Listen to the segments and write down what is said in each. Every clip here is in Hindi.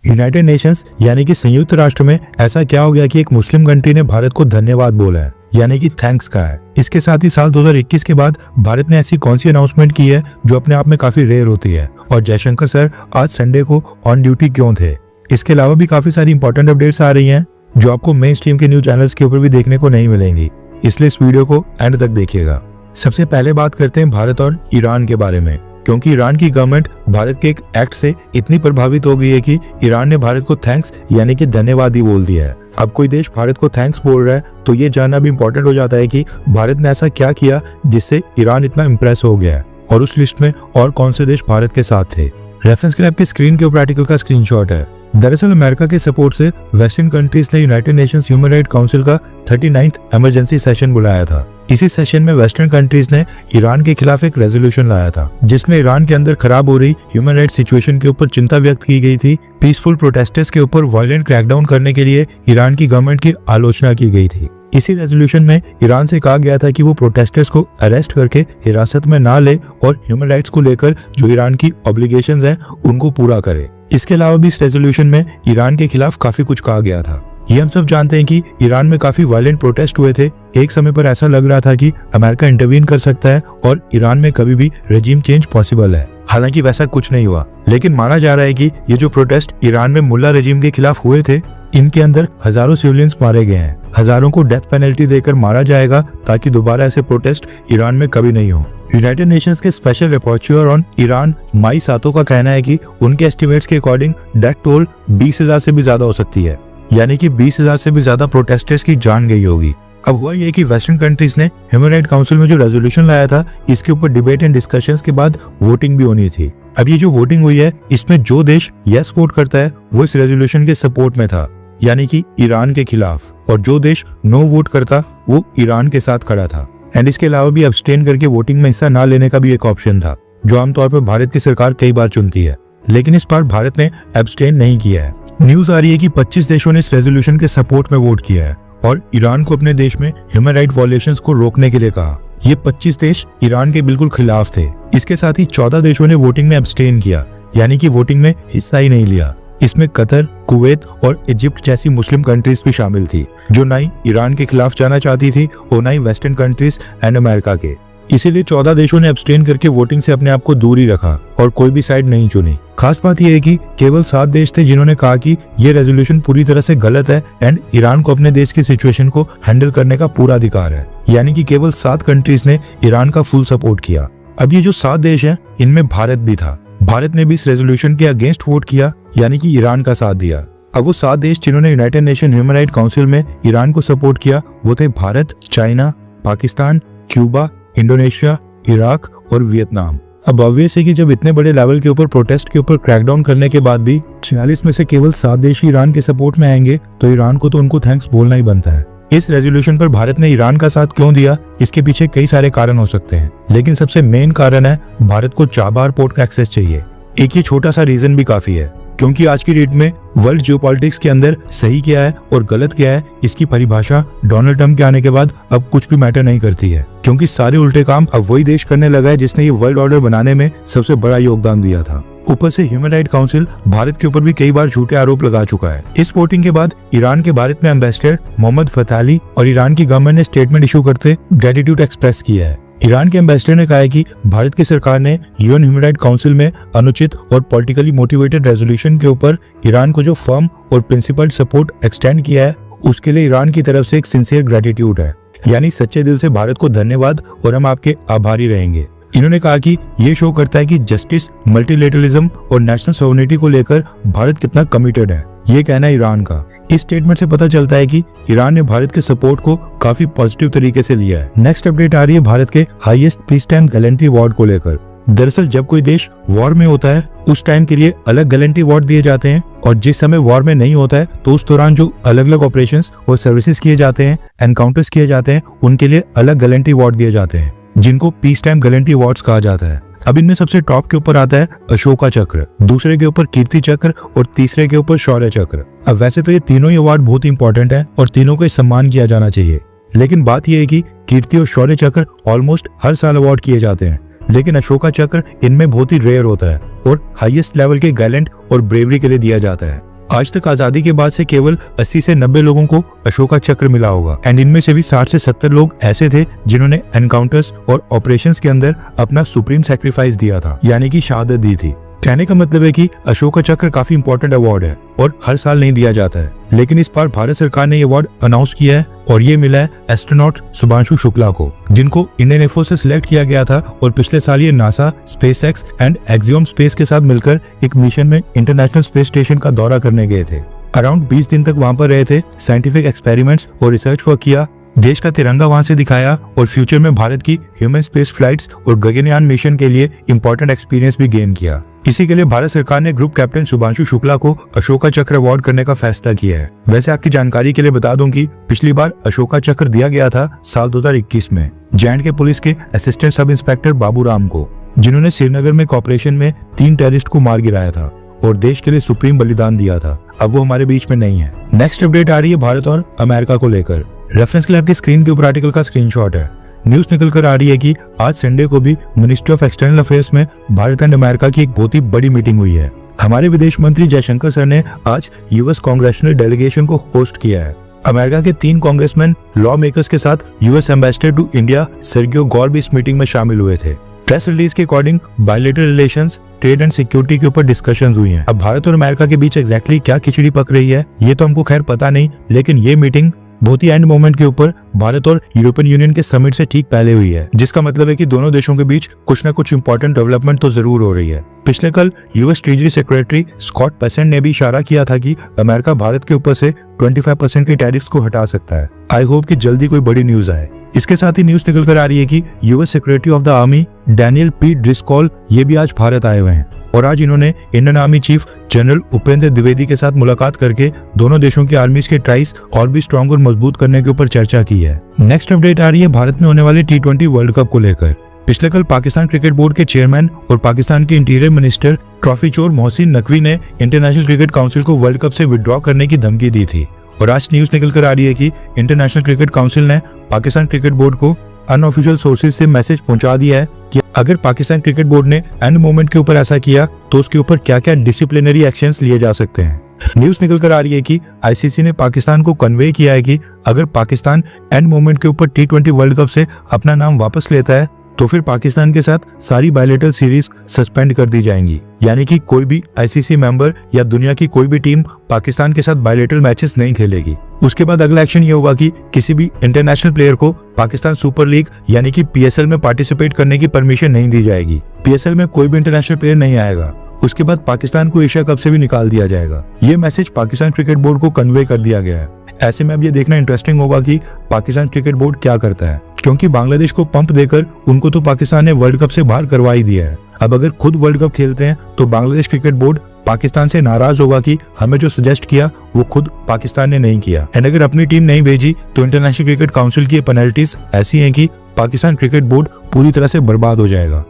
यूनाइटेड नेशंस यानी कि संयुक्त राष्ट्र में ऐसा क्या हो गया कि एक मुस्लिम कंट्री ने भारत को धन्यवाद बोला है, यानी कि थैंक्स कहा है। इसके साथ ही साल 2021 के बाद भारत ने ऐसी कौन सी अनाउंसमेंट की है जो अपने आप में काफी रेयर होती है, और जयशंकर सर आज संडे को ऑन ड्यूटी क्यों थे। इसके अलावा भी काफी सारी इंपॉर्टेंट अपडेट्स आ रही हैं जो आपको मेन स्ट्रीम के न्यूज चैनल्स के ऊपर भी देखने को नहीं मिलेंगी, इसलिए इस वीडियो को एंड तक देखिएगा। सबसे पहले बात करते हैं भारत और ईरान के बारे में, क्योंकि ईरान की गवर्नमेंट भारत के एक एक्ट से इतनी प्रभावित हो गई है कि ईरान ने भारत को थैंक्स यानी कि धन्यवाद ही बोल दिया है। अब कोई देश भारत को थैंक्स बोल रहा है तो ये जानना भी इम्पोर्टेंट हो जाता है कि भारत ने ऐसा क्या किया जिससे ईरान इतना इम्प्रेस हो गया है, और उस लिस्ट में और कौन से देश भारत के साथ थे। रेफरेंस के लिए आपकी स्क्रीन के ऊपर आर्टिकल का स्क्रीनशॉट है। दरअसल अमेरिका के सपोर्ट से वेस्टर्न कंट्रीज ने United Nations human right council का 39th इमरजेंसी सेशन बुलाया था। इसी सेशन में वेस्टर्न कंट्रीज ने ईरान के खिलाफ एक रेजोल्यूशन लाया था जिसमें ईरान के अंदर खराब हो रही ह्यूमन राइट सिचुएशन के ऊपर चिंता व्यक्त की गई थी। पीसफुल प्रोटेस्टर्स के ऊपर वायलेंट क्रैकडाउन करने के लिए ईरान की गवर्नमेंट की आलोचना की गई थी। इसी रेजोल्यूशन में ईरान से कहा गया था कि वो प्रोटेस्टर्स को अरेस्ट करके हिरासत में ना ले और ह्यूमन राइट्स को लेकर जो ईरान की ऑब्लिगेशंस हैं उनको पूरा करे। इसके अलावा भी इस रेजोल्यूशन में ईरान के खिलाफ काफी कुछ कहा गया था। ये हम सब जानते हैं कि ईरान में काफी वायलेंट प्रोटेस्ट हुए थे। एक समय पर ऐसा लग रहा था कि अमेरिका इंटरवीन कर सकता है और ईरान में कभी भी रेजिम चेंज पॉसिबल है। हालांकि वैसा कुछ नहीं हुआ, लेकिन माना जा रहा है कि ये जो प्रोटेस्ट ईरान में मुल्ला रेजिम के खिलाफ हुए थे, इनके अंदर हजारों सिविलियंस मारे गए हैं। हजारों को डेथ पेनल्टी देकर मारा जाएगा ताकि दोबारा ऐसे प्रोटेस्ट ईरान में कभी नहीं हो। यूनाइटेड नेशंस के स्पेशल रिपोर्टर ऑन ईरान माई सातो का कहना है कि उनके एस्टिमेट्स के अकॉर्डिंग डेथ टोल 20,000 से भी ज्यादा हो सकती है, यानी कि 20,000 से भी ज्यादा प्रोटेस्टर्स की जान गई होगी। अब हुआ ये कि वेस्टर्न कंट्रीज ने ह्यूमन राइट काउंसिल में जो रेजोल्यूशन लाया था, इसके ऊपर डिबेट एंड डिस्कशंस के बाद वोटिंग भी होनी थी। अब ये जो वोटिंग हुई है, इसमें जो देश यस वोट करता है वो इस रेजोल्यूशन के सपोर्ट में था, यानी कि ईरान के खिलाफ, और जो देश नो वोट करता वो ईरान के साथ खड़ा था। एंड इसके अलावा भी अब्सटेन करके वोटिंग में हिस्सा ना लेने का भी एक ऑप्शन था, जो आमतौर पर भारत की सरकार कई बार चुनती है, लेकिन इस बार भारत ने अब्सटेन नहीं किया है। न्यूज आ रही है कि 25 देशों ने इस रेजोल्यूशन के सपोर्ट में वोट किया है और ईरान को अपने देश में ह्यूमन राइट वायलेशंस को रोकने के लिए कहा। ये 25 देश ईरान के बिल्कुल खिलाफ थे। इसके साथ ही 14 देशों ने वोटिंग में अब्सटेन किया, यानी कि वोटिंग में हिस्सा ही नहीं लिया। इसमें कतर, कुवैत और इजिप्ट जैसी मुस्लिम कंट्रीज भी शामिल थी, जो ना ही ईरान के खिलाफ जाना चाहती थी और ना ही वेस्टर्न कंट्रीज एंड अमेरिका के। इसीलिए 14 देशों ने अब्सटेन करके वोटिंग से अपने आप को दूर ही रखा और कोई भी साइड नहीं चुनी। खास बात यह है कि केवल 7 देश थे जिन्होंने कहा कि ये रेजोल्यूशन पूरी तरह से गलत है एंड ईरान को अपने देश की सिचुएशन को हैंडल करने का पूरा अधिकार है, यानी कि केवल 7 कंट्रीज ने ईरान का फुल सपोर्ट किया। अब ये जो 7 देश हैं, इनमें भारत भी था। भारत ने भी इस रेजोल्यूशन के अगेंस्ट वोट किया, यानी कि ईरान का साथ दिया। अब वो 7 देश जिन्होंने United nation human right council में ईरान को सपोर्ट किया वो थे Bharat, China, Pakistan, Cuba, Indonesia, Iraq और वियतनाम। अब ऑब्वियस है कि जब इतने बड़े लेवल के ऊपर प्रोटेस्ट के ऊपर क्रैकडाउन करने के बाद भी 46 में से केवल 7 देश ईरान के सपोर्ट में आएंगे, तो ईरान को तो उनको थैंक्स बोलना ही बनता है। इस रेजोल्यूशन पर भारत ने ईरान का साथ क्यों दिया, इसके पीछे कई सारे कारण हो सकते हैं, लेकिन सबसे मेन कारण है भारत को चाबहार पोर्ट का एक्सेस चाहिए। एक ये छोटा सा रीजन भी काफी है, क्योंकि आज की डेट में वर्ल्ड जियोपॉलिटिक्स के अंदर सही क्या है और गलत क्या है, इसकी परिभाषा डोनाल्ड ट्रंप के आने के बाद अब कुछ भी मैटर नहीं करती है, क्योंकि सारे उल्टे काम अब वही देश करने लगा है जिसने ये वर्ल्ड ऑर्डर बनाने में सबसे बड़ा योगदान दिया था। ऊपर से ह्यूमन राइट काउंसिल भारत के ऊपर भी कई बार झूठे आरोप लगा चुका है। इस वोटिंग के बाद ईरान के भारत में एम्बेसडर मोहम्मद फतह अली और ईरान की गवर्नमेंट ने स्टेटमेंट इशू करते ग्रेटिट्यूड एक्सप्रेस किया है। ईरान के एम्बेसडर ने कहा है कि भारत की सरकार ने यूएन ह्यूमन राइट काउंसिल में अनुचित और पॉलिटिकली मोटिवेटेड रेजोल्यूशन के ऊपर ईरान को जो फर्म और प्रिंसिपल सपोर्ट एक्सटेंड किया है, उसके लिए ईरान की तरफ से एक सिंसियर ग्रेटिट्यूड है, यानी सच्चे दिल से भारत को धन्यवाद और हम आपके आभारी रहेंगे। इन्होंने कहा कि ये शो करता है कि जस्टिस, मल्टीलेटरलिज्म और नेशनल सोवरेनिटी को लेकर भारत कितना कमिटेड है। ये कहना है ईरान का। इस स्टेटमेंट से पता चलता है कि ईरान ने भारत के सपोर्ट को काफी पॉजिटिव तरीके से लिया है। नेक्स्ट अपडेट आ रही है भारत के highest peace time gallantry award को लेकर। दरअसल जब कोई देश वॉर में होता है उस टाइम के लिए अलग गैलेंट्री अवार्ड दिए जाते हैं, और जिस समय वॉर में नहीं होता है तो उस दौरान जो अलग अलग ऑपरेशंस और सर्विसेज किए जाते हैं, एनकाउंटर्स किए जाते हैं, उनके लिए अलग गैलेंट्री अवार्ड दिए जाते हैं, जिनको पीस टाइम गैलेंट्री अवार्ड्स कहा जाता है। अब इनमें सबसे टॉप के ऊपर आता है अशोका चक्र, दूसरे के ऊपर कीर्ति चक्र और तीसरे के ऊपर शौर्य चक्र। अब वैसे तो ये तीनों ही अवार्ड बहुत इंपॉर्टेंट है और तीनों का सम्मान किया जाना चाहिए, लेकिन बात यह है कि कीर्ति और शौर्य चक्र ऑलमोस्ट हर साल अवार्ड किए जाते हैं, लेकिन अशोका चक्र इनमें बहुत ही रेयर होता है और हाईएस्ट लेवल के गैलेंट और ब्रेवरी के लिए दिया जाता है। आज तक आजादी के बाद से केवल 80 से 90 लोगों को अशोका चक्र मिला होगा एंड इनमें से भी 60 से 70 लोग ऐसे थे जिन्होंने एनकाउंटर्स और ऑपरेशंस के अंदर अपना सुप्रीम सैक्रिफाइस दिया था, यानी कि शहादत दी थी। कहने का मतलब है कि अशोका चक्र काफी इंपॉर्टेंट अवार्ड है और हर साल नहीं दिया जाता है, लेकिन इस बार भारत सरकार ने ये अवार्ड अनाउंस किया है और ये मिला है एस्ट्रोनॉट शुभांशु शुक्ला को, जिनको इंडियन एयरफोर्स से सिलेक्ट किया गया था और पिछले साल ये NASA, SpaceX and axiom space के साथ मिलकर एक मिशन में इंटरनेशनल स्पेस स्टेशन का दौरा करने गए थे। अराउंड 20 दिन तक वहाँ पर रहे थे, साइंटिफिक एक्सपेरिमेंट्स और रिसर्च वर्क किया, देश का तिरंगा वहां से दिखाया और फ्यूचर में भारत की ह्यूमन स्पेस फ्लाइट्स और गगनयान मिशन के लिए इंपॉर्टेंट एक्सपीरियंस भी गेन किया। इसी के लिए भारत सरकार ने ग्रुप कैप्टन शुभांशु शुक्ला को अशोका चक्र अवार्ड करने का फैसला किया है। वैसे आपकी जानकारी के लिए बता दूं कि पिछली बार अशोका चक्र दिया गया था साल 2021 में J&K पुलिस के assistant sub inspector Babu Ram को, जिन्होंने श्रीनगर में ऑपरेशन में 3 टेररिस्ट को मार गिराया था और देश के लिए सुप्रीम बलिदान दिया था। अब वो हमारे बीच में नहीं है। नेक्स्ट अपडेट आ रही है भारत और अमेरिका को लेकर। रेफरेंस के लिए आपकी स्क्रीन के ऊपर आर्टिकल का स्क्रीनशॉट है। न्यूज निकल कर आ रही है कि आज संडे को भी मिनिस्ट्री ऑफ एक्सटर्नल अफेयर्स में भारत एंड अमेरिका की एक बहुत ही बड़ी मीटिंग हुई है। हमारे विदेश मंत्री जयशंकर सर ने आज यूएस कांग्रेशनल डेलीगेशन को होस्ट किया है। अमेरिका के 3 कांग्रेसमैन लॉ मेकर्स के साथ US ambassador to India Sergio Gor भी इस मीटिंग में शामिल हुए थे। प्रेस रिलीज के according bilateral relations, trade and security के ऊपर डिस्कशंस हुई हैं। अब भारत और अमेरिका के बीच एग्जैक्टली क्या खिचड़ी पक रही है ये तो हमको खैर पता नहीं, लेकिन ये मीटिंग बहुत ही एंड मोमेंट के ऊपर भारत और यूरोपियन यूनियन के समिट से ठीक पहले हुई है, जिसका मतलब है कि दोनों देशों के बीच कुछ न कुछ इंपॉर्टेंट डेवलपमेंट तो जरूर हो रही है। पिछले कल US treasury secretary Scott Bessent ने भी इशारा किया था कि अमेरिका भारत के ऊपर से 25% के टैरिफ्स को हटा सकता है। आई होप कि जल्दी कोई बड़ी न्यूज आए। इसके साथ ही न्यूज निकल कर आ रही है कि US secretary of the army Daniel P Driscoll ये भी आज भारत आए हुए हैं और आज इन्होंने Indian army chief general Upendra Dwivedi के साथ मुलाकात करके दोनों देशों की आर्मीज के ट्राइस और भी स्ट्रॉन्ग और मजबूत करने के ऊपर चर्चा की है। नेक्स्ट अपडेट आ रही है भारत में होने वाले T20 वर्ल्ड कप को लेकर। पिछले कल पाकिस्तान क्रिकेट बोर्ड के चेयरमैन और पाकिस्तान के इंटीरियर मिनिस्टर ट्रॉफी चोर मोहसिन नकवी ने इंटरनेशनल क्रिकेट काउंसिल को वर्ल्ड कप से विड्रॉ करने की धमकी दी थी और आज न्यूज निकल कर आ रही है कि इंटरनेशनल क्रिकेट काउंसिल ने पाकिस्तान क्रिकेट बोर्ड को अनऑफिशियल सोर्सेज से मैसेज पहुंचा दिया है कि अगर पाकिस्तान क्रिकेट बोर्ड ने एंड मोमेंट के ऊपर ऐसा किया तो उसके ऊपर क्या क्या डिसिप्लिनरी एक्शंस लिए जा सकते हैं। न्यूज निकल कर आ रही है कि आईसीसी ने पाकिस्तान को कन्वे किया है कि अगर पाकिस्तान एंड मोमेंट के ऊपर T20 वर्ल्ड कप से अपना नाम वापस लेता है तो फिर पाकिस्तान के साथ सारी बायलैटरल सीरीज सस्पेंड कर दी जाएंगी, यानी कि कोई भी आईसीसी मेंबर या दुनिया की कोई भी टीम पाकिस्तान के साथ बायलैटरल मैचेस नहीं खेलेगी। उसके बाद अगला एक्शन ये होगा कि किसी भी इंटरनेशनल प्लेयर को पाकिस्तान सुपर लीग यानी कि PSL में पार्टिसिपेट करने की परमिशन नहीं दी जाएगी। PSL में कोई भी इंटरनेशनल प्लेयर नहीं आएगा। उसके बाद पाकिस्तान को एशिया कप से भी निकाल दिया जाएगा। ये मैसेज पाकिस्तान क्रिकेट बोर्ड को कन्वे कर दिया गया है। ऐसे में अब ये देखना इंटरेस्टिंग होगा कि पाकिस्तान क्रिकेट बोर्ड क्या करता है, क्योंकि बांग्लादेश को पंप देकर उनको तो पाकिस्तान ने वर्ल्ड कप से बाहर करवा ही दिया है। अब अगर खुद वर्ल्ड कप खेलते हैं तो बांग्लादेश क्रिकेट बोर्ड पाकिस्तान से नाराज होगा कि हमें जो सजेस्ट किया वो खुद पाकिस्तान ने नहीं किया। एंड अगर अपनी टीम नहीं भेजी तो इंटरनेशनल क्रिकेट काउंसिल की पेनल्टीज ऐसी हैं कि पाकिस्तान क्रिकेट बोर्ड पूरी तरह से बर्बाद हो जाएगा।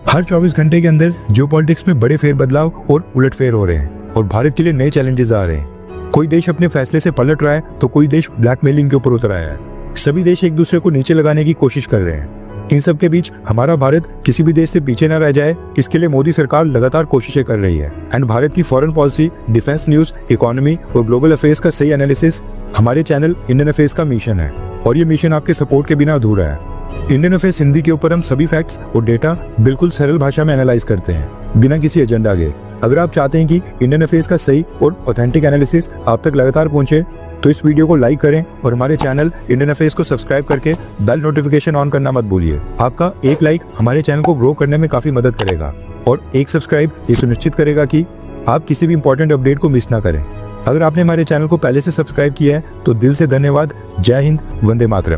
हर 24 घंटे के अंदर जियोपॉलिटिक्स में बड़े फेरबदलाव और उलटफेर हो रहे हैं और भारत के लिए नए चैलेंजेस आ रहे हैं। कोई देश अपने फैसले से पलट रहा है तो कोई देश ब्लैकमेलिंग के ऊपर उतर आया है। सभी देश एक दूसरे को नीचे लगाने की कोशिश कर रहे हैं। इन सब के बीच हमारा भारत किसी भी देश से पीछे न रह जाए, इसके लिए मोदी सरकार लगातार कोशिशें कर रही है। एंड भारत की foreign policy, defence news, economy और ग्लोबल अफेयर्स का सही एनालिसिस हमारे चैनल इंडियन अफेयर्स का मिशन है और ये मिशन आपके सपोर्ट के बिना अधूरा है। इंडियन अफेयर्स हिंदी के ऊपर हम सभी फैक्ट्स और डेटा बिल्कुल सरल भाषा में एनालाइज करते हैं बिना किसी एजेंडा के। अगर आप चाहते हैं कि इंडियन अफेयर्स का सही और ऑथेंटिक एनालिसिस आप तक लगातार पहुंचे तो इस वीडियो को लाइक करें और हमारे चैनल इंडियन अफेयर्स को सब्सक्राइब करके बेल नोटिफिकेशन ऑन करना मत भूलिए। आपका एक लाइक हमारे चैनल को ग्रो करने में काफी मदद करेगा और एक सब्सक्राइब ये सुनिश्चित करेगा कि आप किसी भी इंपॉर्टेंट अपडेट को मिस ना करें। अगर आपने हमारे चैनल को पहले से सब्सक्राइब किया है तो दिल से धन्यवाद। जय हिंद, वंदे मातरम।